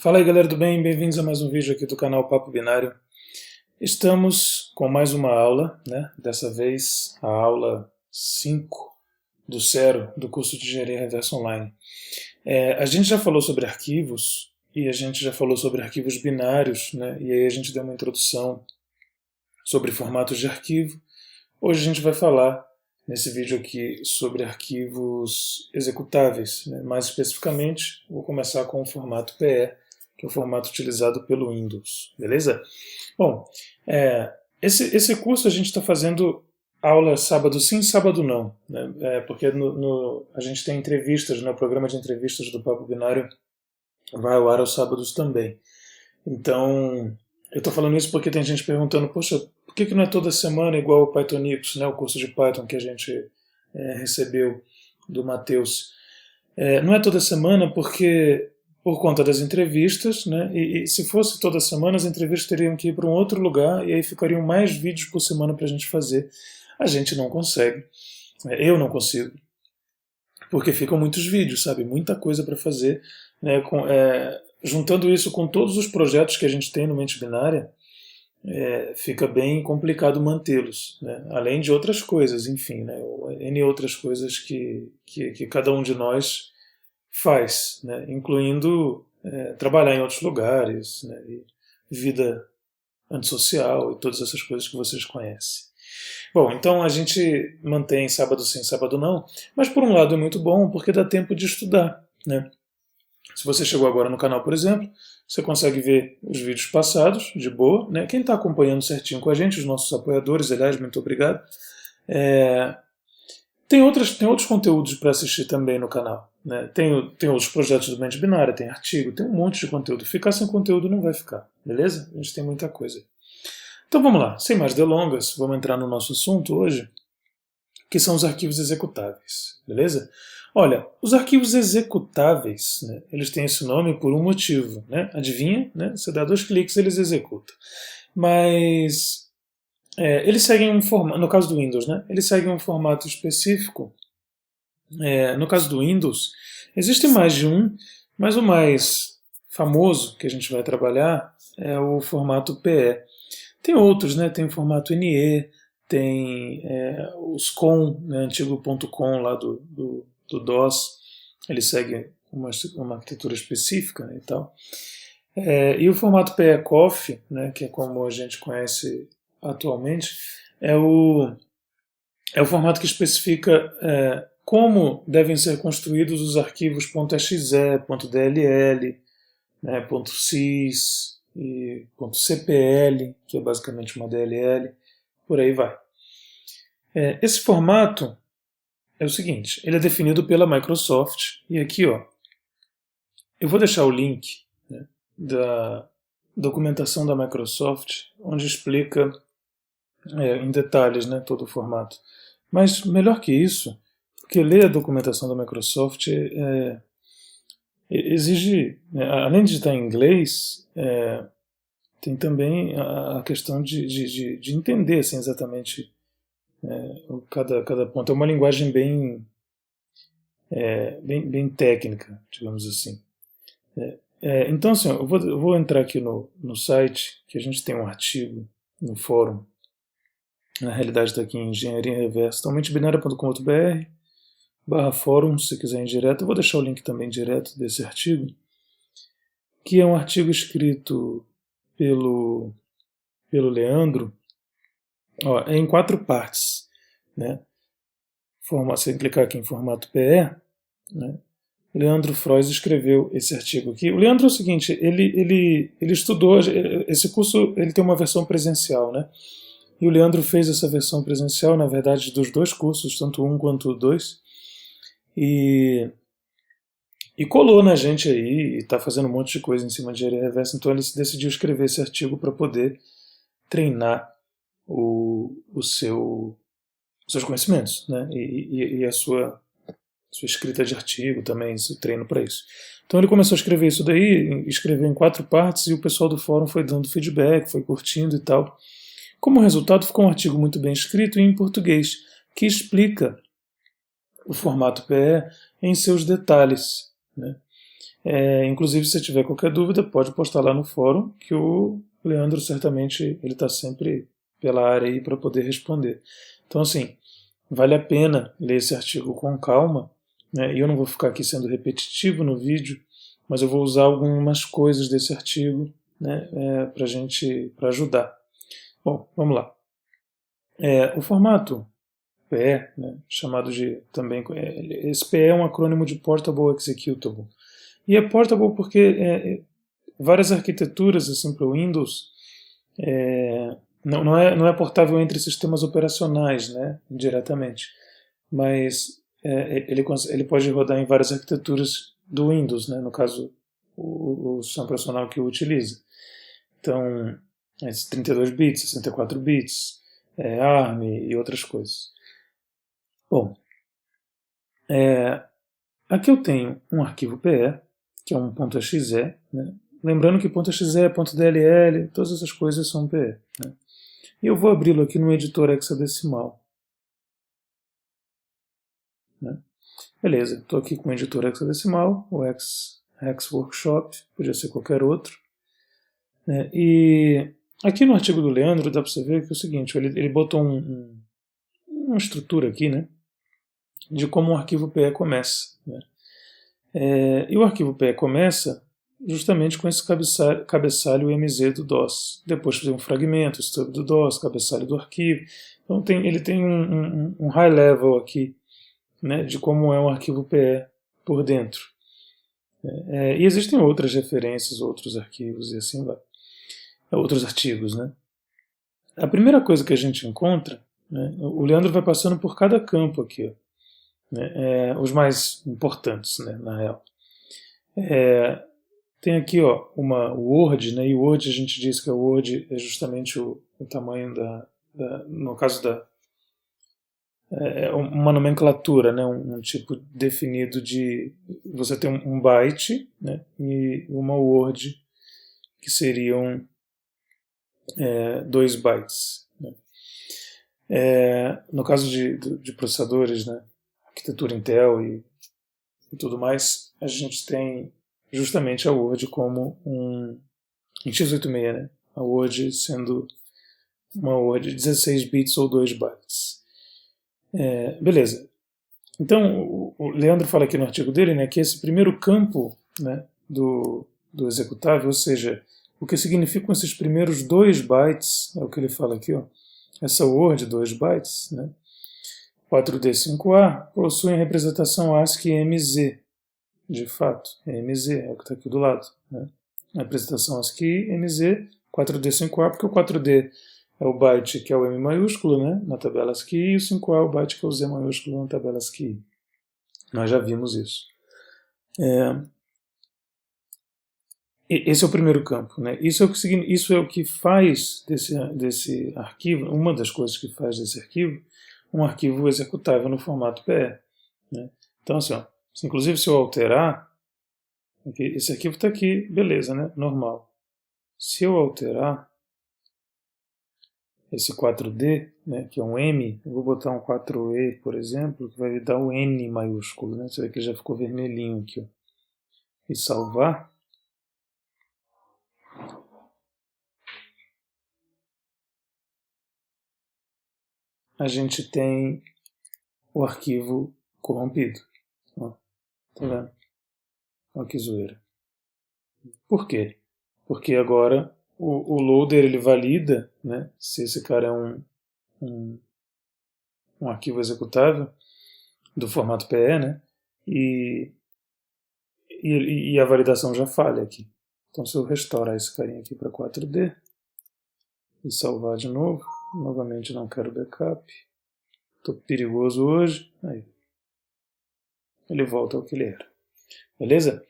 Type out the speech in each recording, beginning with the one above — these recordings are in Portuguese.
Fala aí galera do bem, bem-vindos a mais um vídeo aqui do canal Papo Binário. Estamos com mais uma aula, né? Dessa vez a aula 5 do Cero, do curso de Engenharia Reversa Online. A gente já falou sobre arquivos e a gente já falou sobre arquivos binários, né? E aí a gente deu uma introdução sobre formatos de arquivo. Hoje a gente vai falar nesse vídeo aqui sobre arquivos executáveis, né? Mais especificamente, vou começar com o formato PE, que é o formato utilizado pelo Windows, beleza? Bom, esse curso a gente está fazendo aula sábado sim, sábado não, né? Porque a gente tem entrevistas, né? O programa de entrevistas do Papo Binário vai ao ar aos sábados também. Então, eu estou falando isso porque tem gente perguntando, poxa, por que não é toda semana igual o Pythonix, né? O curso de Python que a gente recebeu do Matheus? Não é toda semana porque por conta das entrevistas, né? E se fosse toda semana, as entrevistas teriam que ir para um outro lugar e aí ficariam mais vídeos por semana para a gente fazer. A gente não consegue, eu não consigo, porque ficam muitos vídeos, sabe? Muita coisa para fazer, né? Juntando isso com todos os projetos que a gente tem no Mente Binária, fica bem complicado mantê-los, né? Além de outras coisas, enfim, né? N outras coisas que cada um de nós faz, né? Incluindo trabalhar em outros lugares, né? E vida antissocial e todas essas coisas que vocês conhecem. Bom, então a gente mantém sábado sim, sábado não, mas por um lado é muito bom porque dá tempo de estudar, né? Se você chegou agora no canal, por exemplo, você consegue ver os vídeos passados, de boa, né? Quem está acompanhando certinho com a gente, os nossos apoiadores, aliás, muito obrigado. Tem outros conteúdos para assistir também no canal, né? Tem outros projetos do Mente Binária, tem artigo, tem um monte de conteúdo. Ficar sem conteúdo não vai ficar, beleza? A gente tem muita coisa. Então vamos lá, sem mais delongas, vamos entrar no nosso assunto hoje, que são os arquivos executáveis, beleza? Olha, os arquivos executáveis, né, eles têm esse nome por um motivo, né? Adivinha? Né? Você dá 2 cliques eles executam. Mas eles seguem um formato, no caso do Windows, né? Eles seguem um formato específico. No caso do Windows, existem mais de um, mas o mais famoso que a gente vai trabalhar é o formato PE. Tem outros, né? Tem o formato NE, tem os COM, né? Antigo .com lá do DOS, ele segue uma arquitetura específica, né, e tal. E o formato PE-COFF, né, que é como a gente conhece atualmente, é o formato que especifica como devem ser construídos os arquivos .exe, .dll, né, .sys e .cpl, que é basicamente uma DLL, por aí vai. Esse formato é o seguinte, ele é definido pela Microsoft, e aqui ó, eu vou deixar o link, né, da documentação da Microsoft, onde explica em detalhes, né, todo o formato. Mas melhor que isso, porque ler a documentação da Microsoft exige, além de estar em inglês, tem também a questão de entender assim, exatamente cada ponto. É uma linguagem bem técnica, digamos assim. Então, assim, eu vou entrar aqui no site, que a gente tem um artigo no fórum. Na realidade está aqui em Engenharia Reversa, então mentebinaria.com.br/fórum, se quiser ir direto. Eu vou deixar o link também direto desse artigo, que é um artigo escrito pelo Leandro, é em 4 partes, né? Você clicar aqui em formato PE, né? Leandro Frois escreveu esse artigo aqui. O Leandro é o seguinte, ele estudou, esse curso ele tem uma versão presencial, né? E o Leandro fez essa versão presencial, na verdade, dos 2 cursos, tanto um quanto o 2, e colou na gente aí, e está fazendo um monte de coisa em cima de engenharia reversa, então ele decidiu escrever esse artigo para poder treinar os seus conhecimentos, né? E a sua escrita de artigo também, esse treino para isso. Então ele começou a escrever isso daí, escreveu em 4 partes, e o pessoal do fórum foi dando feedback, foi curtindo e tal. Como resultado, ficou um artigo muito bem escrito e em português, que explica o formato PE em seus detalhes, né? Inclusive, se você tiver qualquer dúvida, pode postar lá no fórum, que o Leandro certamente ele está sempre pela área aí para poder responder. Então, assim, vale a pena ler esse artigo com calma, né? E eu não vou ficar aqui sendo repetitivo no vídeo, mas eu vou usar algumas coisas desse artigo, né, para ajudar. Bom, vamos lá. O formato PE, né, chamado de também, esse PE é um acrônimo de Portable Executable. E é portable porque várias arquiteturas assim, para o Windows não é portável entre sistemas operacionais, né, diretamente, mas ele pode rodar em várias arquiteturas do Windows, né, no caso o sistema operacional que o utiliza. Então, 32 bits, 64 bits, ARM e outras coisas. Bom, aqui eu tenho um arquivo PE, que é um .exe, né? Lembrando que .exe, .dll, todas essas coisas são PE. Né? E eu vou abri-lo aqui no editor hexadecimal. Né? Beleza, estou aqui com o editor hexadecimal, o Hex Workshop, podia ser qualquer outro. Né? E aqui no artigo do Leandro dá para você ver que é o seguinte, ele botou uma estrutura aqui, né, de como um arquivo PE começa. Né? E o arquivo PE começa justamente com esse cabeçalho MZ do DOS. Depois tem um fragmento, stub do DOS, cabeçalho do arquivo. Então ele tem um high level aqui, né, de como é um arquivo PE por dentro. E existem outras referências, outros arquivos e assim vai. Outros artigos, né? A primeira coisa que a gente encontra, né, o Leandro vai passando por cada campo aqui, ó, né, os mais importantes, né, na real. Tem aqui, ó, o Word, né, e o Word a gente diz que o Word é justamente o tamanho no caso uma nomenclatura, né, um tipo definido de você tem um byte, né, e uma word que seriam 2 bytes. Né. No caso de processadores, né, arquitetura Intel e tudo mais, a gente tem justamente a Word como em x86, né, a Word sendo uma Word de 16 bits ou 2 bytes. Beleza. Então, o Leandro fala aqui no artigo dele, né, que esse primeiro campo, né, do executável, ou seja, o que significam esses primeiros 2 bytes, é o que ele fala aqui, ó, essa Word 2 bytes, né, 4D5A, possuem representação ASCII MZ, de fato, MZ, é o que está aqui do lado. Né, a representação ASCII MZ, 4D5A, porque o 4D é o byte que é o M maiúsculo, né, na tabela ASCII, e o 5A é o byte que é o Z maiúsculo na tabela ASCII. Nós já vimos isso. Esse é o primeiro campo. Né? Isso é o que faz desse arquivo, uma das coisas que faz desse arquivo, um arquivo executável no formato PE. Né? Então, assim, ó, inclusive se eu alterar, esse arquivo está aqui, beleza, né? Normal. Se eu alterar esse 4D, né, que é um M, eu vou botar um 4E, por exemplo, que vai dar o N maiúsculo. Né? Você vê que já ficou vermelhinho aqui. Ó. E salvar. A gente tem o arquivo corrompido. Ó, tá vendo? Olha que zoeira. Por quê? Porque agora o loader ele valida, né, se esse cara é um arquivo executável do formato PE, né, e a validação já falha aqui. Então se eu restaurar esse carinha aqui para 4D e salvar de novo, novamente não quero backup, estou perigoso hoje, aí ele volta ao que ele era. Beleza?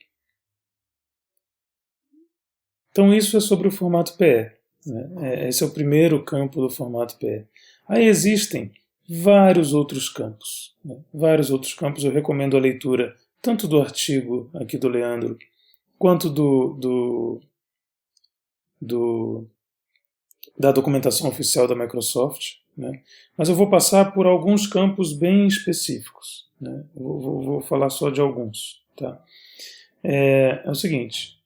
Então isso é sobre o formato PE. Né? Esse é o primeiro campo do formato PE. Aí existem vários outros campos. Né? Vários outros campos. Eu recomendo a leitura tanto do artigo aqui do Leandro, quanto da documentação oficial da Microsoft. Né? Mas eu vou passar por alguns campos bem específicos. Né? Vou falar só de alguns. Tá? é o seguinte.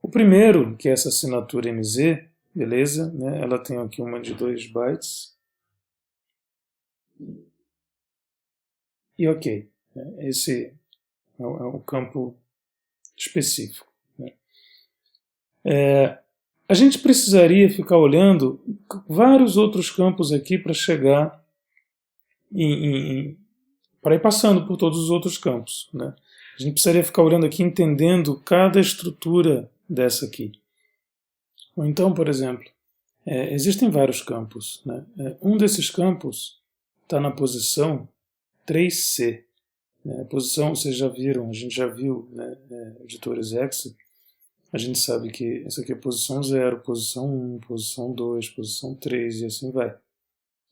O primeiro, que é essa assinatura MZ, beleza, né? Ela tem aqui uma de 2 bytes. E ok, esse é o campo específico. Né? A gente precisaria ficar olhando vários outros campos aqui para chegar para ir passando por todos os outros campos. Né? A gente precisaria ficar olhando aqui, entendendo cada estrutura dessa aqui. Ou então, por exemplo, existem vários campos. Né? Um desses campos está na posição 3C. A posição, vocês já viram, a gente já viu, né, editores Excel, a gente sabe que essa aqui é posição 0, posição 1, posição 2, posição 3 e assim vai.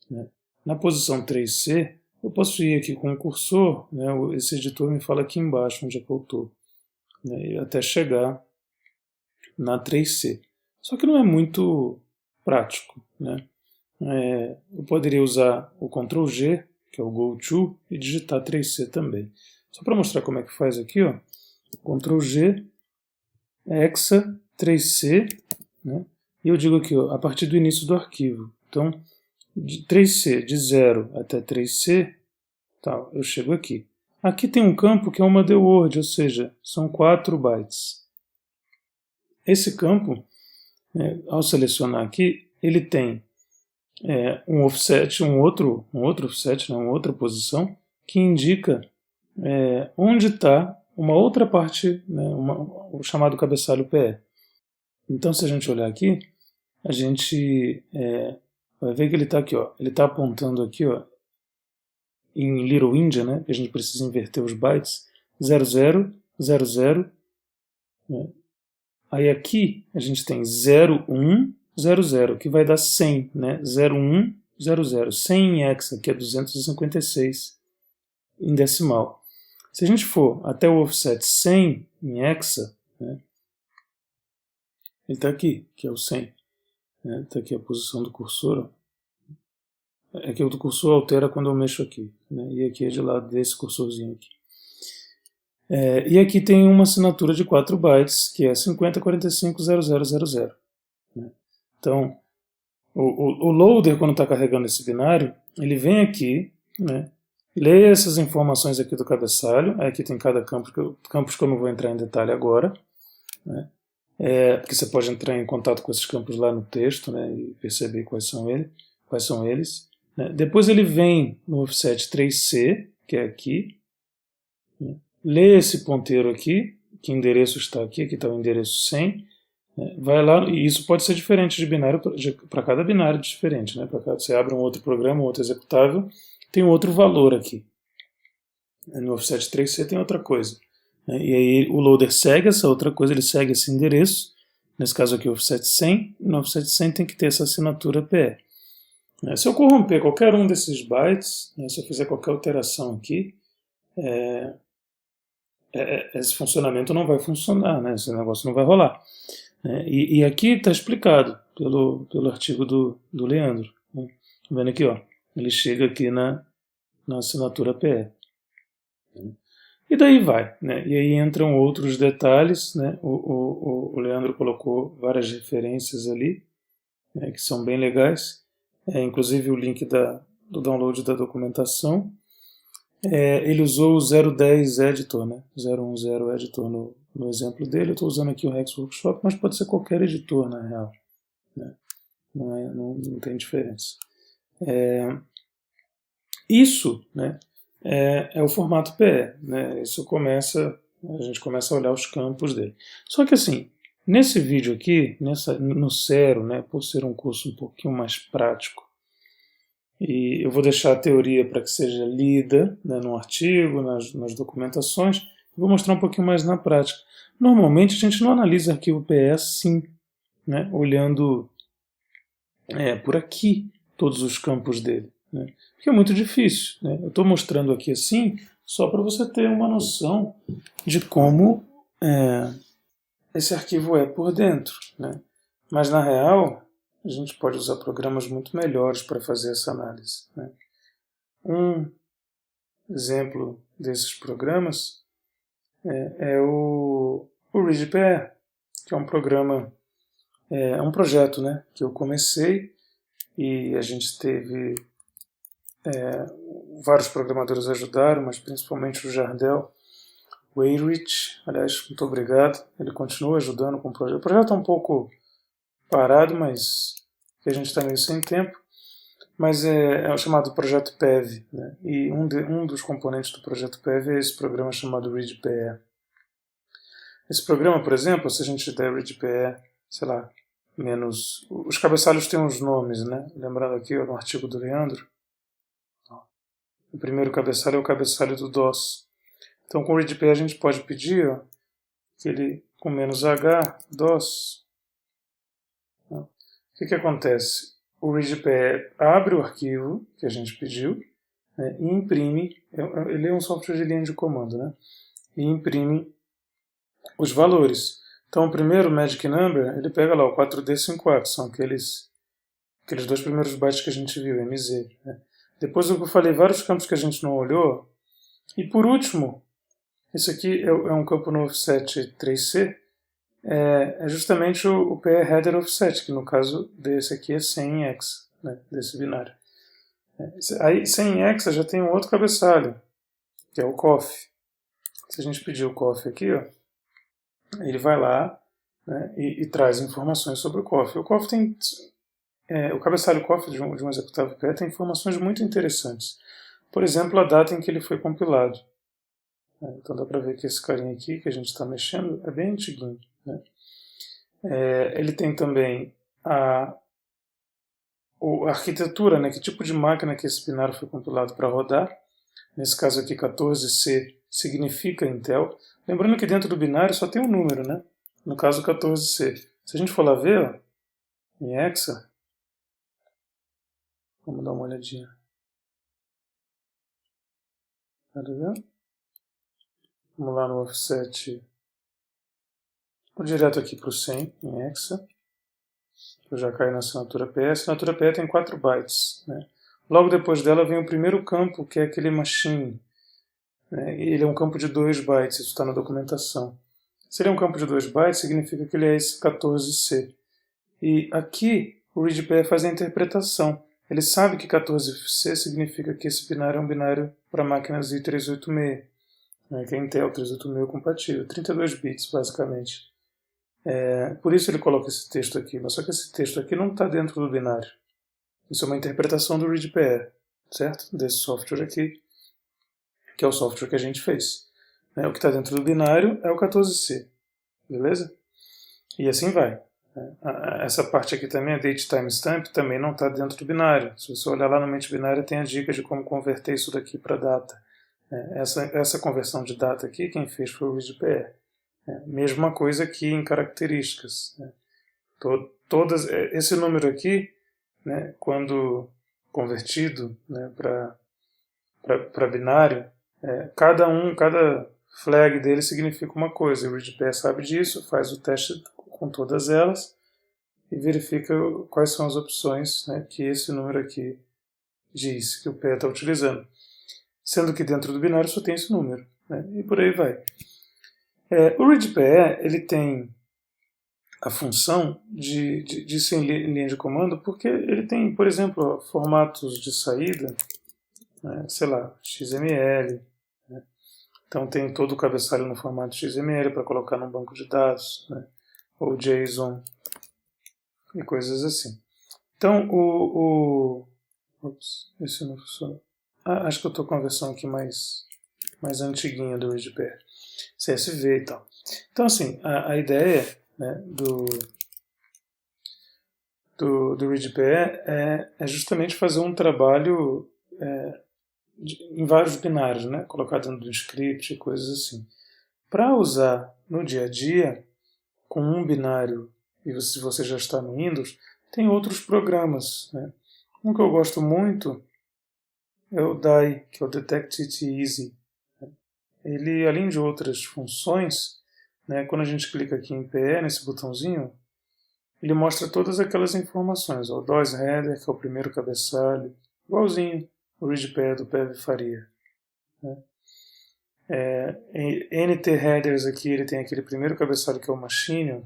Né? Na posição 3C, eu posso ir aqui com o cursor, né, esse editor me fala aqui embaixo onde é que eu estou, né, até chegar na 3C. Só que não é muito prático. Né? Eu poderia usar o Ctrl G, que é o Go To, e digitar 3C também. Só para mostrar como é que faz aqui, ó, Ctrl G, hexa 3C, né? E eu digo aqui, ó, a partir do início do arquivo. Então, de 3C, de 0 até 3C, tá, eu chego aqui. Aqui tem um campo que é uma dword, ou seja, são 4 bytes. Esse campo, ao selecionar aqui, ele tem um offset, um outro offset, né, uma outra posição, que indica onde está uma outra parte, né, o chamado cabeçalho PE. Então, se a gente olhar aqui, a gente vai ver que ele está aqui, ó, ele está apontando aqui, ó, em Little India, né, que a gente precisa inverter os bytes, 00, 00, né. Aí aqui a gente tem 01, 00, que vai dar 100, né, 01, 00, 100 em hexa, que é 256 em decimal. Se a gente for até o offset 100 em hexa, né, ele está aqui, que é o 100. Está aqui a posição do cursor. É que o do cursor altera quando eu mexo aqui. Né, e aqui é de lado desse cursorzinho aqui. E aqui tem uma assinatura de 4 bytes, que é 50450000. Né. Então, o loader, quando está carregando esse binário, ele vem aqui, né, lê essas informações aqui do cabeçalho. Aqui tem cada campo, campos que eu não vou entrar em detalhe agora. Né, porque você pode entrar em contato com esses campos lá no texto, né, e perceber quais são eles. Né. Depois ele vem no offset 3C, que é aqui, né, lê esse ponteiro aqui, que endereço está aqui está o endereço 100, né, vai lá, e isso pode ser diferente de binário para cada binário diferente. Né, você abre um outro programa, um outro executável, tem outro valor aqui. No offset 3C tem outra coisa. E aí o loader segue essa outra coisa, ele segue esse endereço, nesse caso aqui o offset 100, e no offset 100 tem que ter essa assinatura PE. Se eu corromper qualquer um desses bytes, né, se eu fizer qualquer alteração aqui, esse funcionamento não vai funcionar, né, esse negócio não vai rolar. E aqui está explicado pelo artigo do Leandro. Né, tá vendo aqui, ó, ele chega aqui na assinatura PE. E daí vai, né? E aí entram outros detalhes, né? O Leandro colocou várias referências ali, né, que são bem legais, inclusive o link do download da documentação. Ele usou o 010 Editor, né? 010 Editor no exemplo dele. Eu estou usando aqui o Rex Workshop, mas pode ser qualquer editor, na real. Né? Não tem diferença. Isso, né, é o formato PE. Né? A gente começa a olhar os campos dele. Só que assim, nesse vídeo aqui, no Zero, né, por ser um curso um pouquinho mais prático, e eu vou deixar a teoria para que seja lida, né, no artigo, nas documentações, vou mostrar um pouquinho mais na prática. Normalmente a gente não analisa arquivo PE assim, né, olhando por aqui todos os campos dele. Né, porque é muito difícil. Né? Eu estou mostrando aqui assim, só para você ter uma noção de como esse arquivo é por dentro. Né? Mas na real, a gente pode usar programas muito melhores para fazer essa análise. Né? Um exemplo desses programas é o ReadPE, que é um programa, é um projeto, né, que eu comecei e a gente teve vários programadores ajudaram, mas principalmente o Jardel Weyrich, aliás, muito obrigado, ele continua ajudando com o projeto. O projeto está um pouco parado, mas que a gente está meio sem tempo, mas é o chamado projeto PEV, né? E um dos componentes do projeto PEV é esse programa chamado ReadPE. Esse programa, por exemplo, se a gente der ReadPE, sei lá, menos... Os cabeçalhos têm uns nomes, né? Lembrando aqui no artigo do Leandro, o primeiro cabeçalho é o cabeçalho do DOS. Então com o ReadPE a gente pode pedir que ele com menos H, DOS. O que acontece? O ReadPE abre o arquivo que a gente pediu, né, e imprime, ele é um software de linha de comando, né, e imprime os valores. Então o primeiro Magic Number, ele pega lá o 4D54, são aqueles dois primeiros bytes que a gente viu, MZ. Né. Depois eu falei vários campos que a gente não olhou, e por último, esse aqui é um campo no offset 3C, é justamente o PE Header Offset, que no caso desse aqui é 100 hexa, né, desse binário. Aí 100 hexa já tem um outro cabeçalho, que é o COF. Se a gente pedir o COF aqui, ó, ele vai lá, né, e traz informações sobre o COF. O COF tem... o cabeçalho COF de um executável PE tem informações muito interessantes. Por exemplo, a data em que ele foi compilado. Então dá para ver que esse carinha aqui que a gente está mexendo é bem antiguinho. Né? Ele tem também a arquitetura, né? Que tipo de máquina que esse binário foi compilado para rodar. Nesse caso aqui 14C significa Intel. Lembrando que dentro do binário só tem um número, né? No caso 14C. Se a gente for lá ver, ó, em hexa, vamos dar uma olhadinha. Tá vendo? Vamos lá no offset. Vou direto aqui para o 100 em hexa. Eu já caio na assinatura PE. A assinatura PE tem 4 bytes. Né? Logo depois dela vem o primeiro campo, que é aquele machine. Né? Ele é um campo de 2 bytes, isso está na documentação. Se ele é um campo de 2 bytes, significa que ele é esse 14C. E aqui o ReadPE faz a interpretação. Ele sabe que 14C significa que esse binário é um binário para máquinas i386, né? Que é Intel 386 compatível, 32 bits basicamente. Por isso ele coloca esse texto aqui, mas só que esse texto aqui não está dentro do binário. Isso é uma interpretação do ReadPE, certo? Desse software aqui, que é o software que a gente fez. O que está dentro do binário é o 14C, beleza? E assim vai. Essa parte aqui também, a date timestamp, também não está dentro do binário. Se você olhar lá no mente binária, tem a dica de como converter isso daqui para data. Essa conversão de data aqui, quem fez foi o ReadPE. Mesma coisa aqui em características. Né? Esse número aqui, né, quando convertido, né, para binário, cada flag dele significa uma coisa. O ReadPE sabe disso, faz o teste com todas elas e verifica quais são as opções, né, que esse número aqui diz que o PE está utilizando. Sendo que dentro do binário só tem esse número. Né, e por aí vai. O ReadPE ele tem a função de ser em linha de comando porque ele tem, por exemplo, formatos de saída, né, sei lá, XML. Né, então tem todo o cabeçalho no formato XML para colocar num banco de dados, né, ou JSON e coisas assim. Então Ops, esse não funcionou. Acho que eu estou com a versão aqui mais antiguinha do ReadPE. CSV e tal. Então, assim, a ideia, né, do ReadPE é justamente fazer um trabalho em vários binários, né, colocar dentro do script e coisas assim. Para usar no dia a dia, com um binário, e se você já está no Windows, tem outros programas. Né? Um que eu gosto muito é o DAI, que é o Detect It Easy. Ele, além de outras funções, né, quando a gente clica aqui em PE, nesse botãozinho, ele mostra todas aquelas informações. O DOS Header, que é o primeiro cabeçalho, igualzinho o ReadPE do PEV faria. Né. NT headers aqui, ele tem aquele primeiro cabeçalho que é o machine,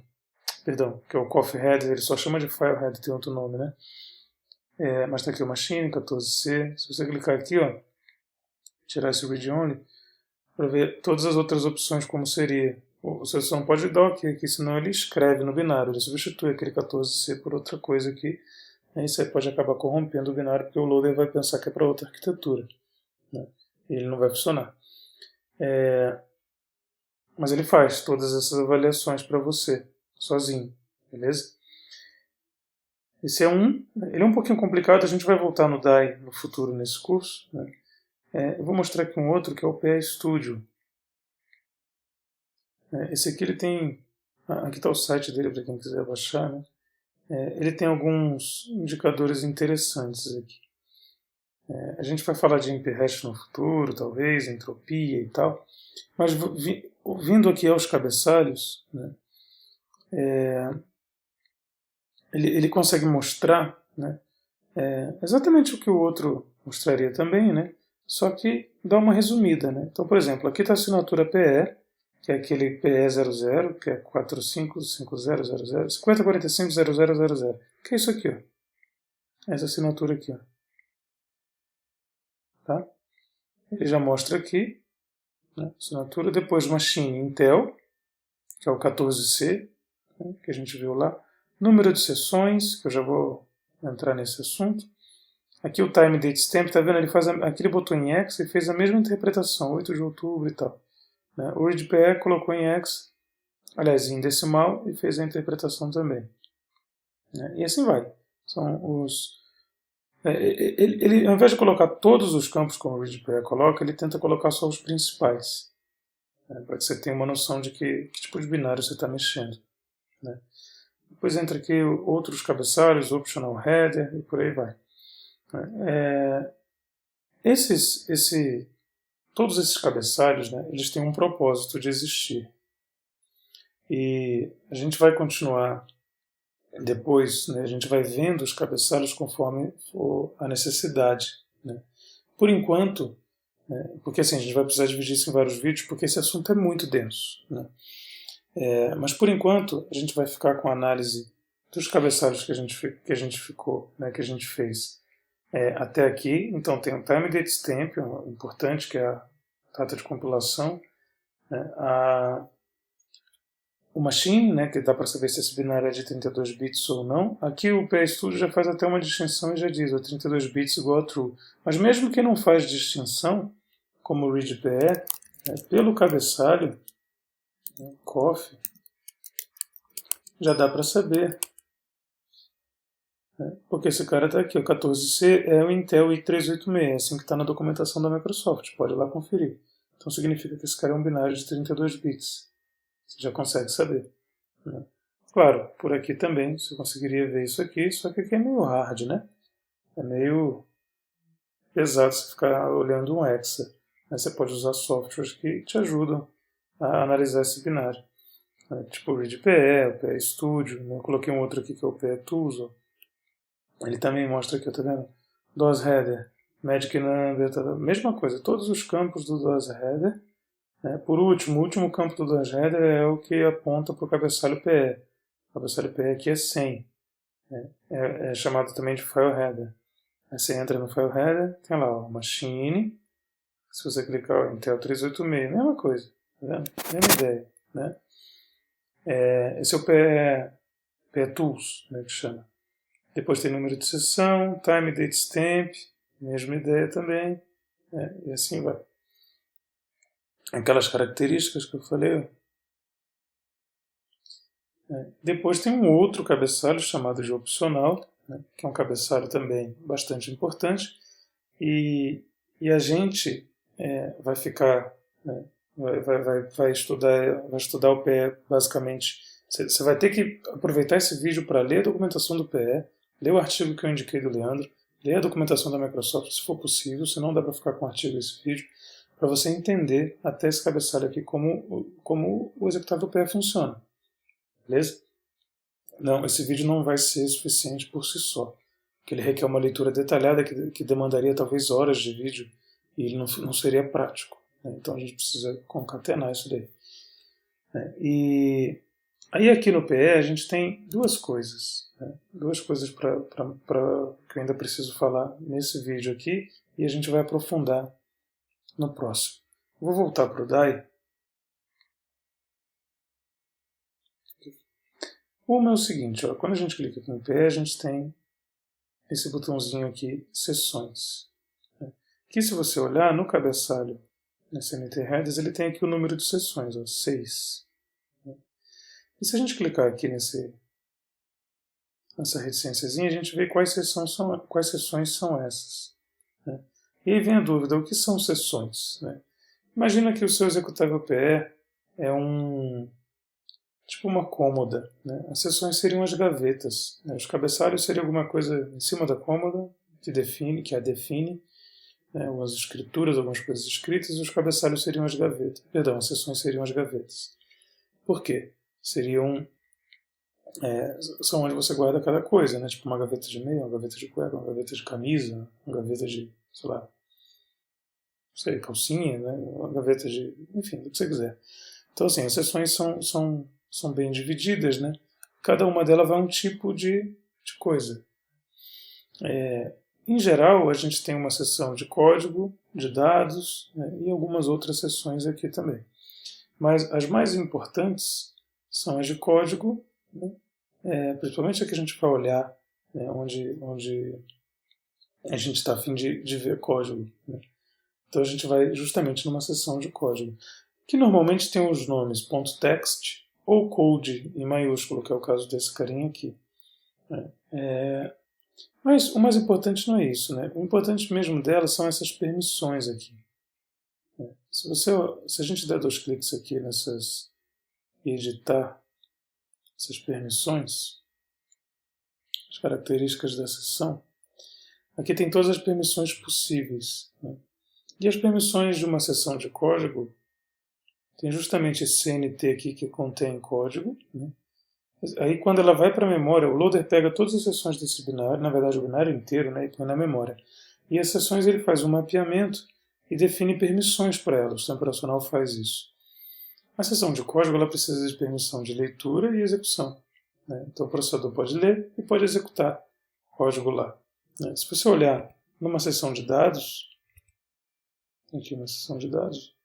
perdão, que é o coffee header, ele só chama de file header, tem outro nome, né? Mas está aqui o machine, 14C. Se você clicar aqui, ó, tirar esse read only, para ver todas as outras opções como seria. Você só não pode dar OK aqui, senão ele escreve no binário, ele substitui aquele 14C por outra coisa aqui. Isso aí pode acabar corrompendo o binário, porque o loader vai pensar que é para outra arquitetura, né? E ele não vai funcionar. Mas ele faz todas essas avaliações para você, sozinho, beleza? Esse é ele é um pouquinho complicado, a gente vai voltar no DAI no futuro nesse curso, né? Eu vou mostrar aqui um outro que é o PE Studio. Esse aqui ele tem, aqui está o site dele para quem quiser baixar, né? Ele tem alguns indicadores interessantes aqui. A gente vai falar de NP-hash no futuro, talvez, entropia e tal, mas vindo aqui aos cabeçalhos, né, ele consegue mostrar, né, exatamente o que o outro mostraria também, né, só que dá uma resumida. Né? Então, por exemplo, aqui está a assinatura PE, que é aquele PE00, que é 455000, 50450000, que é isso aqui, ó. Essa assinatura aqui, ó. Tá? Ele já mostra aqui, né, assinatura, depois machine Intel, que é o 14C, né, que a gente viu lá, número de sessões, que eu já vou entrar nesse assunto. Aqui o time date stamp, tá vendo? Ele faz aqui ele botou em X e fez a mesma interpretação, 8 de outubro e tal. Né? O readPE colocou em X, aliás, em decimal, e fez a interpretação também. Né? E assim vai. São os... Ele, ao invés de colocar todos os campos como o readPE coloca, ele tenta colocar só os principais. Né? Para que você tenha uma noção de que tipo de binário você está mexendo. Né? Depois entra aqui outros cabeçalhos, optional header e por aí vai. Todos esses cabeçalhos, né, eles têm um propósito de existir. E a gente vai continuar depois, né, a gente vai vendo os cabeçalhos conforme for a necessidade. Né. Por enquanto, né, porque assim, a gente vai precisar dividir isso em vários vídeos, porque esse assunto é muito denso. Né. Mas por enquanto, a gente vai ficar com a análise dos cabeçalhos que a gente fez até aqui. Então tem o time date stamp, importante, que é a data de compilação, né? O machine, né, que dá para saber se esse binário é de 32 bits ou não. Aqui o PE Studio já faz até uma distinção e já diz 32 bits igual a true. Mas mesmo que não faz distinção, como o readPE, pelo cabeçalho, coffee, já dá para saber. Porque esse cara está aqui, o 14C é o Intel i386, assim que está na documentação da Microsoft, pode ir lá conferir. Então significa que esse cara é um binário de 32 bits. Você já consegue saber. Né? Claro, por aqui também você conseguiria ver isso aqui, só que aqui é meio hard, né? É meio pesado você ficar olhando um hexa. Mas você pode usar softwares que te ajudam a analisar esse binário. Tipo o readPE, o PE Studio, né? Eu coloquei um outro aqui que é o PE Tools. Ele também mostra aqui, tá vendo? DOS Header, Magic Number, tá vendo? Mesma coisa, todos os campos do DOS Header. Por último, o último campo do DOS Header é o que aponta para o cabeçalho PE. O cabeçalho PE aqui é 100. É chamado também de File Header. Aí você entra no File Header, tem lá o Machine. Se você clicar em Intel 386, mesma coisa. Tá vendo? Mesma ideia. Né? Esse é o PE Tools, né, que chama. Depois tem número de sessão, time date stamp, mesma ideia também, e assim vai. Aquelas características que eu falei. Depois tem um outro cabeçalho chamado de opcional, né, que é um cabeçalho também bastante importante, e a gente vai ficar, né, vai estudar o PE basicamente. Você vai ter que aproveitar esse vídeo para ler a documentação do PE, ler o artigo que eu indiquei do Leandro, ler a documentação da Microsoft, se for possível, senão dá para ficar com o artigo desse vídeo, para você entender até esse cabeçalho aqui como o executável PE funciona. Beleza? Não, esse vídeo não vai ser suficiente por si só, porque ele requer uma leitura detalhada que demandaria talvez horas de vídeo e ele não seria prático. né? Então a gente precisa concatenar isso daí. Né? E aí aqui no PE a gente tem duas coisas. Né? Duas coisas que eu ainda preciso falar nesse vídeo aqui e a gente vai aprofundar no próximo. Vou voltar para o DAI. Uma é o seguinte, ó, quando a gente clica aqui no PE, a gente tem esse botãozinho aqui, Sessões. Né? Que se você olhar no cabeçalho, nesse NT Headers, ele tem aqui o número de sessões, ó, 6. Né? E se a gente clicar aqui nessa reticênciazinha, a gente vê quais sessões são essas. Né? E aí vem a dúvida, o que são sessões? Né? Imagina que o seu executável PE é tipo uma cômoda. Né? As sessões seriam as gavetas. Né? Os cabeçalhos seriam alguma coisa em cima da cômoda que a define, né? Algumas escrituras, algumas coisas escritas, e os cabeçalhos seriam as gavetas. Perdão, as sessões seriam as gavetas. Por quê? São onde você guarda cada coisa, né? Tipo uma gaveta de meia, uma gaveta de cueca, uma gaveta de camisa, uma gaveta de, sei lá, não sei, calcinha, né? Uma gaveta de, enfim, do que você quiser. Então, assim, as sessões são bem divididas, né? Cada uma delas vai um tipo de coisa. Em geral, a gente tem uma seção de código, de dados, né? E algumas outras seções aqui também. Mas as mais importantes são as de código, né? Principalmente a que a gente vai olhar, né? onde a gente está a fim de ver código. Né? Então a gente vai justamente numa seção de código, que normalmente tem os nomes .text ou code em maiúsculo, que é o caso desse carinha aqui. Mas o mais importante não é isso. Né? O importante mesmo dela são essas permissões aqui. Se a gente der 2 cliques aqui e editar essas permissões, as características da sessão, aqui tem todas as permissões possíveis. Né? E as permissões de uma sessão de código tem justamente esse CNT aqui que contém código. Né? Aí quando ela vai para a memória, o loader pega todas as sessões desse binário, na verdade o binário inteiro, né, e põe na memória. E as sessões ele faz um mapeamento e define permissões para elas. O sistema operacional faz isso. A sessão de código ela precisa de permissão de leitura e execução. Né? Então o processador pode ler e pode executar código lá. Né? Se você olhar numa sessão de dados, aqui na sessão de dados,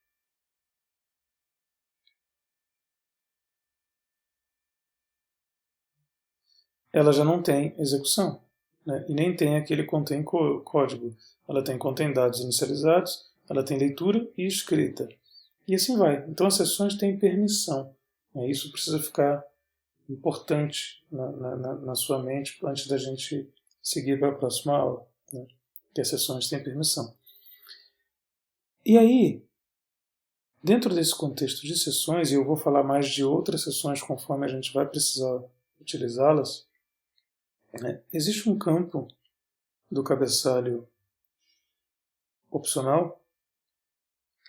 ela já não tem execução, né? E nem tem aquele contém código. Ela contém dados inicializados, ela tem leitura e escrita. E assim vai. Então as sessões têm permissão. Né? Isso precisa ficar importante na sua mente antes da gente seguir para a próxima aula. Né? Que as sessões têm permissão. E aí, dentro desse contexto de sessões, e eu vou falar mais de outras sessões conforme a gente vai precisar utilizá-las, né? Existe um campo do cabeçalho opcional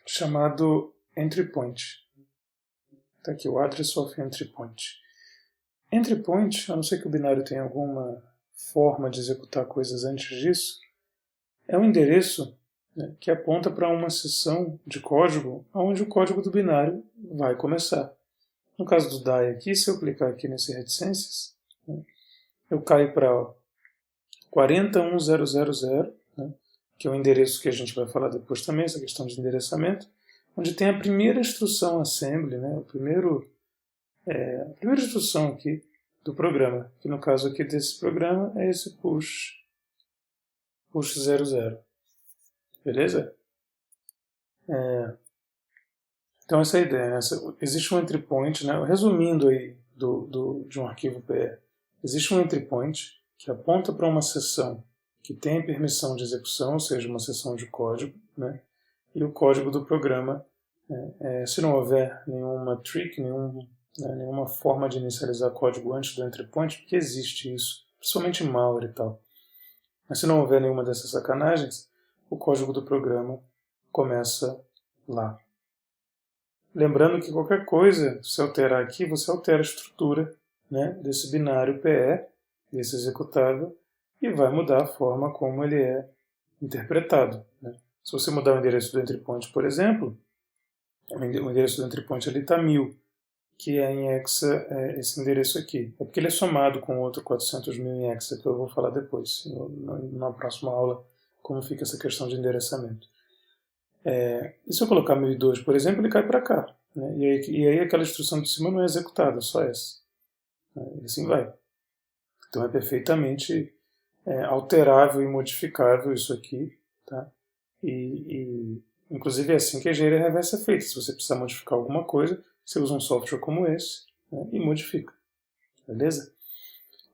chamado Entry Point. Está aqui o Address of Entry Point. Entry Point, a não ser que o binário tenha alguma forma de executar coisas antes disso, é um endereço, né, que aponta para uma seção de código onde o código do binário vai começar. No caso do DAI aqui, se eu clicar aqui nesse reticências, né, eu caio para 41000, né, que é o endereço que a gente vai falar depois também, essa questão de endereçamento, onde tem a primeira instrução assembly, né, a primeira instrução aqui do programa, que no caso aqui desse programa é esse push 00. Beleza? Então essa é a ideia. Né? Existe um entry point, né? Resumindo aí de um arquivo PE, existe um entry point que aponta para uma seção que tem permissão de execução, ou seja, uma seção de código, né? E o código do programa, se não houver nenhuma trick, nenhuma forma de inicializar código antes do entry point, porque existe isso, principalmente em malware e tal. Mas se não houver nenhuma dessas sacanagens, o código do programa começa lá. Lembrando que qualquer coisa, se alterar aqui, você altera a estrutura, né, desse binário PE, desse executável, e vai mudar a forma como ele é interpretado. Né? Se você mudar o endereço do entry point, por exemplo, o endereço do entry point ali está 1000, que é em hexa esse endereço aqui. É porque ele é somado com outro 400.000 em hexa, que eu vou falar depois, na próxima aula, como fica essa questão de endereçamento. E se eu colocar 1002, por exemplo, ele cai para cá. Né? E aí aquela instrução de cima não é executada, só essa. E assim vai. Então é perfeitamente alterável e modificável isso aqui. Tá? Inclusive é assim que a engenharia reversa é feita. Se você precisar modificar alguma coisa, você usa um software como esse, né, e modifica. Beleza?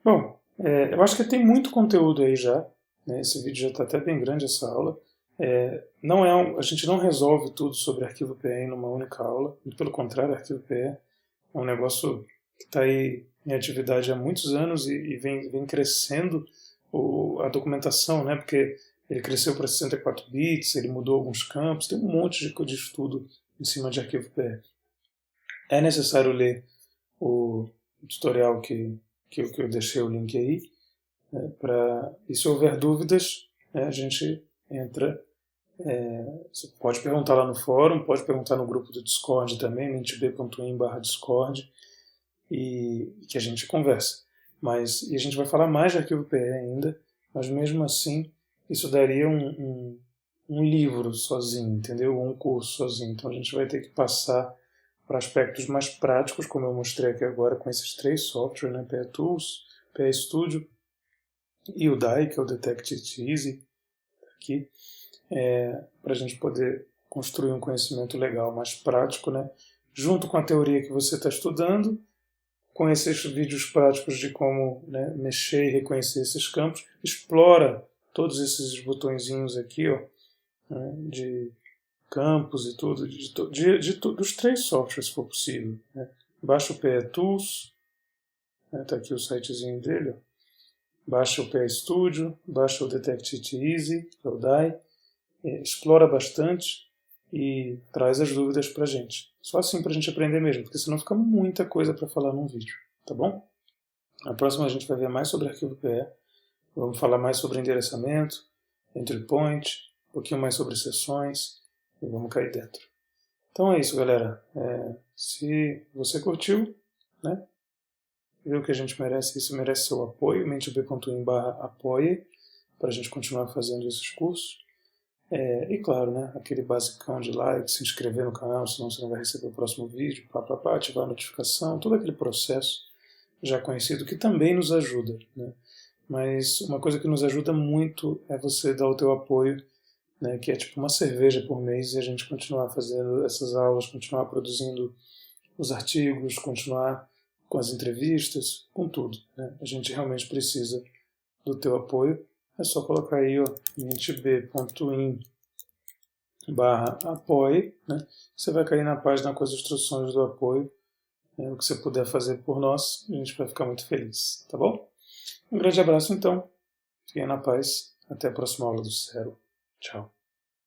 Bom, eu acho que tem muito conteúdo aí já. Né, esse vídeo já está até bem grande, essa aula. A gente não resolve tudo sobre arquivo PE em uma única aula. Muito pelo contrário, arquivo PE é um negócio que está aí em atividade há muitos anos e vem crescendo a documentação, né, porque ele cresceu para 64 bits, ele mudou alguns campos, tem um monte de estudo em cima de arquivo PE. É necessário ler o tutorial que eu deixei o link aí, e se houver dúvidas, a gente entra. Você pode perguntar lá no fórum, pode perguntar no grupo do Discord também, mentb.in/discord, e que a gente conversa. E a gente vai falar mais de arquivo PE ainda, mas mesmo assim isso daria um livro sozinho, entendeu? Ou um curso sozinho. Então a gente vai ter que passar para aspectos mais práticos, como eu mostrei aqui agora com esses 3 softwares, né? PE Tools, PE Studio e o DAI, que é o Detect It Easy, aqui, para a gente poder construir um conhecimento legal, mais prático, né? Junto com a teoria que você está estudando, com esses vídeos práticos de como, né, mexer e reconhecer esses campos, explora todos esses botõezinhos aqui, ó, né, de campos e tudo, dos 3 softwares, se for possível. Né? Baixa o PE Tools, está aqui o sitezinho dele, ó. Baixa o PE Studio, baixa o Detect It Easy, que é o DAI, explora bastante e traz as dúvidas para a gente. Só assim para a gente aprender mesmo, porque senão fica muita coisa para falar num vídeo, tá bom? Na próxima a gente vai ver mais sobre arquivo PE, vamos falar mais sobre endereçamento, entry point, um pouquinho mais sobre sessões, e vamos cair dentro. Então é isso, galera. Se você curtiu, né, viu que a gente merece, isso merece seu apoio, mentb.in/apoie, para a gente continuar fazendo esses cursos. E claro, né, aquele basicão de like, se inscrever no canal, senão você não vai receber o próximo vídeo, ativar a notificação, todo aquele processo já conhecido que também nos ajuda. Né? Mas uma coisa que nos ajuda muito é você dar o teu apoio, né, que é tipo uma cerveja por mês, e a gente continuar fazendo essas aulas, continuar produzindo os artigos, continuar com as entrevistas, com tudo. Né? A gente realmente precisa do teu apoio. É só colocar aí, ó, mentb.in/apoie, né? Você vai cair na página com as instruções do apoio. O que você puder fazer por nós, a gente vai ficar muito feliz, tá bom? Um grande abraço então, fiquem na paz, até a próxima aula do Zero. Tchau.